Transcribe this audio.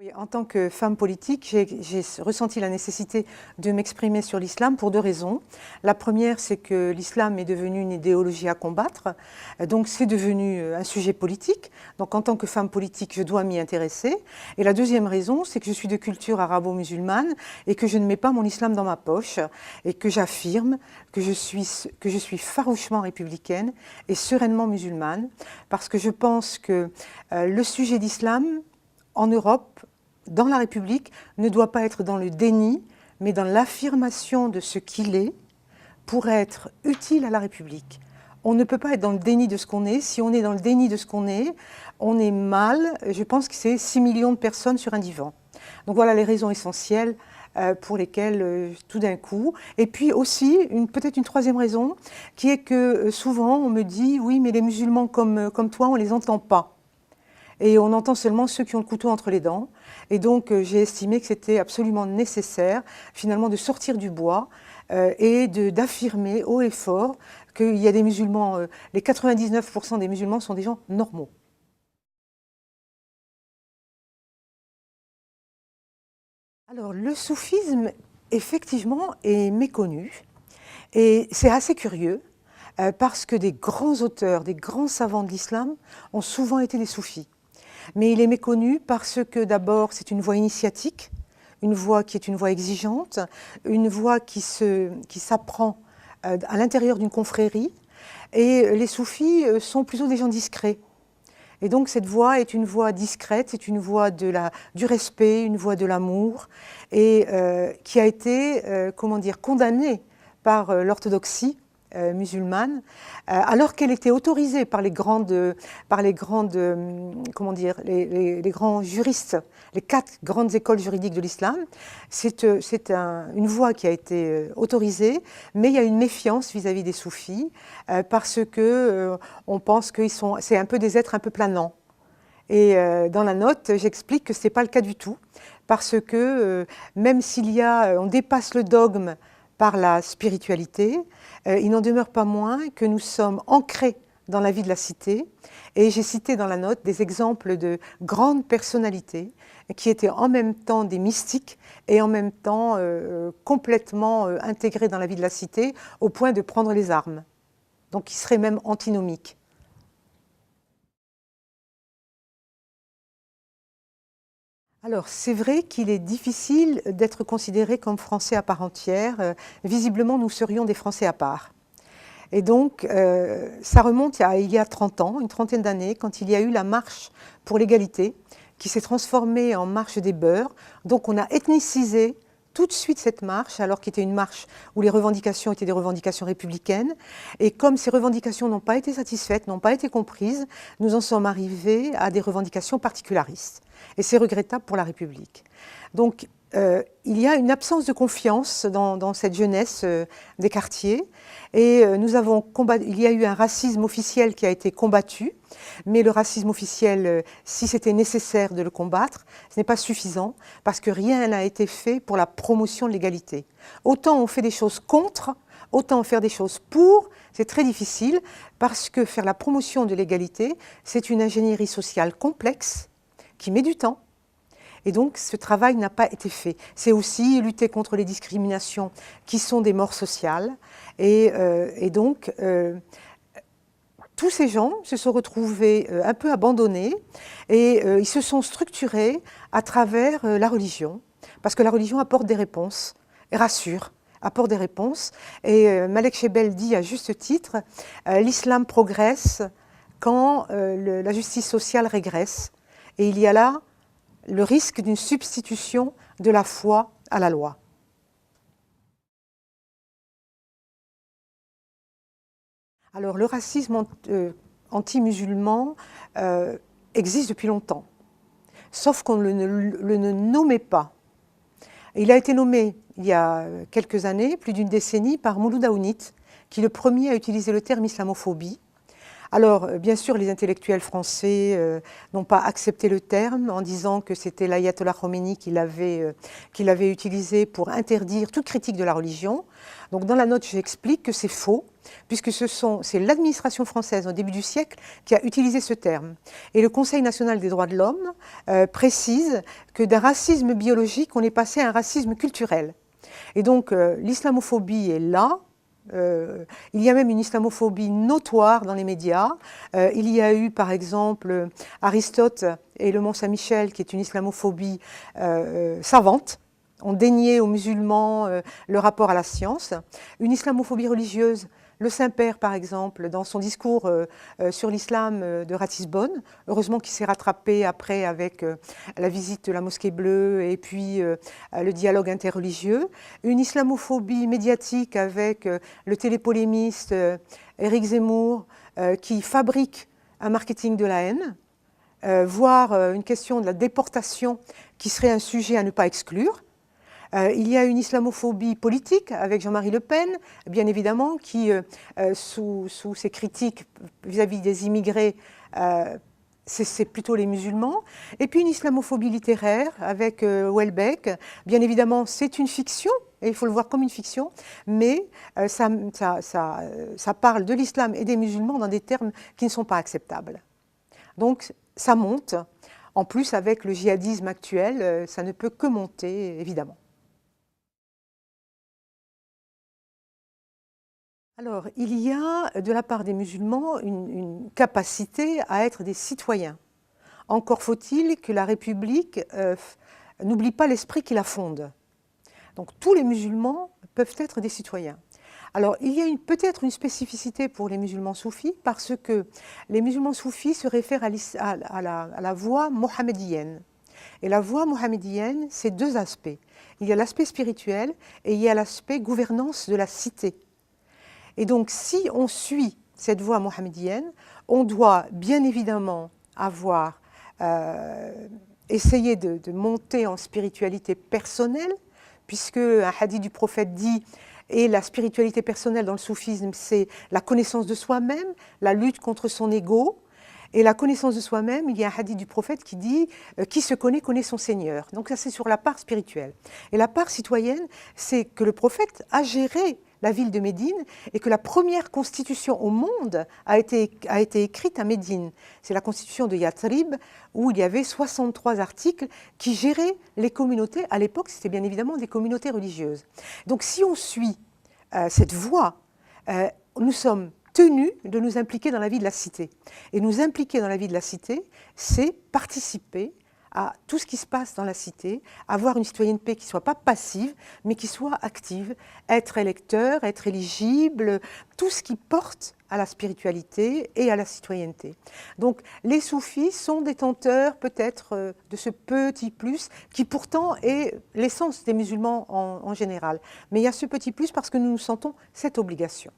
Oui, en tant que femme politique, j'ai ressenti la nécessité de m'exprimer sur l'islam pour deux raisons. La première, c'est que l'islam est devenu une idéologie à combattre, donc c'est devenu un sujet politique. Donc en tant que femme politique, je dois m'y intéresser. Et la deuxième raison, c'est que je suis de culture arabo-musulmane et que je ne mets pas mon islam dans ma poche et que j'affirme que je suis farouchement républicaine et sereinement musulmane, parce que je pense que le sujet d'islam en Europe, dans la République, ne doit pas être dans le déni, mais dans l'affirmation de ce qu'il est pour être utile à la République. On ne peut pas être dans le déni de ce qu'on est. Si on est dans le déni de ce qu'on est, on est mal. Je pense que c'est 6 millions de personnes sur un divan. Donc voilà les raisons essentielles pour lesquelles tout d'un coup. Et puis aussi, peut-être une troisième raison, qui est que souvent on me dit « oui, mais les musulmans comme toi, on ne les entend pas ». Et on entend seulement ceux qui ont le couteau entre les dents. Et donc, j'ai estimé que c'était absolument nécessaire, finalement, de sortir du bois et d'affirmer haut et fort qu'il y a des musulmans, les 99% des musulmans sont des gens normaux. Alors, le soufisme, effectivement, est méconnu. Et c'est assez curieux, parce que des grands auteurs, des grands savants de l'islam ont souvent été des soufis. Mais il est méconnu parce que d'abord c'est une voie initiatique, une voie qui est une voie exigeante, une voie qui s'apprend à l'intérieur d'une confrérie, et les soufis sont plutôt des gens discrets. Et donc cette voie est une voie discrète, c'est une voie du respect, une voie de l'amour, et qui a été, comment dire, condamnée par l'orthodoxie musulmane, alors qu'elle était autorisée par les grands juristes, les 4 grandes écoles juridiques de l'islam. C'est une voie qui a été autorisée, mais il y a une méfiance vis-à-vis des soufis, parce que on pense que c'est un peu des êtres un peu planants. Et dans la note, j'explique que ce n'est pas le cas du tout, parce que même on dépasse le dogme par la spiritualité, il n'en demeure pas moins que nous sommes ancrés dans la vie de la cité. Et j'ai cité dans la note des exemples de grandes personnalités qui étaient en même temps des mystiques et en même temps complètement intégrés dans la vie de la cité au point de prendre les armes. Donc qui seraient même antinomiques. Alors, c'est vrai qu'il est difficile d'être considéré comme Français à part entière. Visiblement, nous serions des Français à part. Et donc, ça remonte il y a 30 ans, une trentaine d'années, quand il y a eu la marche pour l'égalité, qui s'est transformée en marche des beurs. Donc, on a ethnicisé tout de suite cette marche, alors qu'il était une marche où les revendications étaient des revendications républicaines. Et comme ces revendications n'ont pas été satisfaites, n'ont pas été comprises, nous en sommes arrivés à des revendications particularistes. Et c'est regrettable pour la République. Donc, il y a une absence de confiance dans cette jeunesse des quartiers. Et il y a eu un racisme officiel qui a été combattu, mais le racisme officiel, si c'était nécessaire de le combattre, ce n'est pas suffisant, parce que rien n'a été fait pour la promotion de l'égalité. Autant on fait des choses contre, autant en faire des choses pour, c'est très difficile, parce que faire la promotion de l'égalité, c'est une ingénierie sociale complexe, qui met du temps, et donc ce travail n'a pas été fait. C'est aussi lutter contre les discriminations qui sont des morts sociales, et donc tous ces gens se sont retrouvés un peu abandonnés, et ils se sont structurés à travers la religion, parce que la religion apporte des réponses, et rassure, apporte des réponses, et Malek Chebel dit à juste titre, l'islam progresse quand la justice sociale régresse. Et il y a là le risque d'une substitution de la foi à la loi. Alors le racisme anti-musulman existe depuis longtemps, sauf qu'on ne nommait pas. Il a été nommé il y a quelques années, plus d'une décennie, par Mouloud Aounit, qui est le premier à utiliser le terme islamophobie, Alors, bien sûr, les intellectuels français n'ont pas accepté le terme en disant que c'était l'ayatollah Khomeini qui l'avait utilisé pour interdire toute critique de la religion. Donc, dans la note, j'explique que c'est faux, puisque c'est l'administration française au début du siècle qui a utilisé ce terme. Et le Conseil national des droits de l'homme précise que d'un racisme biologique, on est passé à un racisme culturel. Et donc, l'islamophobie est là. Il y a même une islamophobie notoire dans les médias. Il y a eu, par exemple, Aristote et le Mont Saint-Michel, qui est une islamophobie savante. On déniait aux musulmans le rapport à la science. Une islamophobie religieuse. Le Saint-Père, par exemple, dans son discours sur l'islam de Ratisbonne, heureusement qu'il s'est rattrapé après avec la visite de la Mosquée Bleue et puis le dialogue interreligieux. Une islamophobie médiatique avec le télépolémiste Éric Zemmour qui fabrique un marketing de la haine, voire une question de la déportation qui serait un sujet à ne pas exclure. Il y a une islamophobie politique avec Jean-Marie Le Pen, bien évidemment, qui, sous ses critiques vis-à-vis des immigrés, c'est plutôt les musulmans. Et puis une islamophobie littéraire avec Houellebecq. Bien évidemment, c'est une fiction, et il faut le voir comme une fiction, mais ça parle de l'islam et des musulmans dans des termes qui ne sont pas acceptables. Donc ça monte. En plus, avec le djihadisme actuel, ça ne peut que monter, évidemment. Alors, il y a de la part des musulmans une capacité à être des citoyens. Encore faut-il que la République n'oublie pas l'esprit qui la fonde. Donc tous les musulmans peuvent être des citoyens. Alors il y a peut-être une spécificité pour les musulmans soufis parce que les musulmans soufis se réfèrent à la voie mohammedienne. Et la voie mohammedienne, c'est deux aspects. Il y a l'aspect spirituel et il y a l'aspect gouvernance de la cité. Et donc, si on suit cette voie mohammedienne, on doit bien évidemment avoir essayé de monter en spiritualité personnelle, puisque un hadith du prophète dit et la spiritualité personnelle dans le soufisme, c'est la connaissance de soi-même, la lutte contre son ego. Et la connaissance de soi-même, il y a un hadith du prophète qui dit « Qui se connaît, connaît son Seigneur ». Donc ça, c'est sur la part spirituelle. Et la part citoyenne, c'est que le prophète a géré la ville de Médine et que la première constitution au monde a été écrite à Médine. C'est la constitution de Yathrib où il y avait 63 articles qui géraient les communautés. À l'époque, c'était bien évidemment des communautés religieuses. Donc si on suit cette voie, nous sommes tenus de nous impliquer dans la vie de la cité. Et nous impliquer dans la vie de la cité, c'est participer à tout ce qui se passe dans la cité, avoir une citoyenneté qui ne soit pas passive, mais qui soit active, être électeur, être éligible, tout ce qui porte à la spiritualité et à la citoyenneté. Donc les soufis sont détenteurs peut-être de ce petit plus qui pourtant est l'essence des musulmans en général. Mais il y a ce petit plus parce que nous nous sentons cette obligation.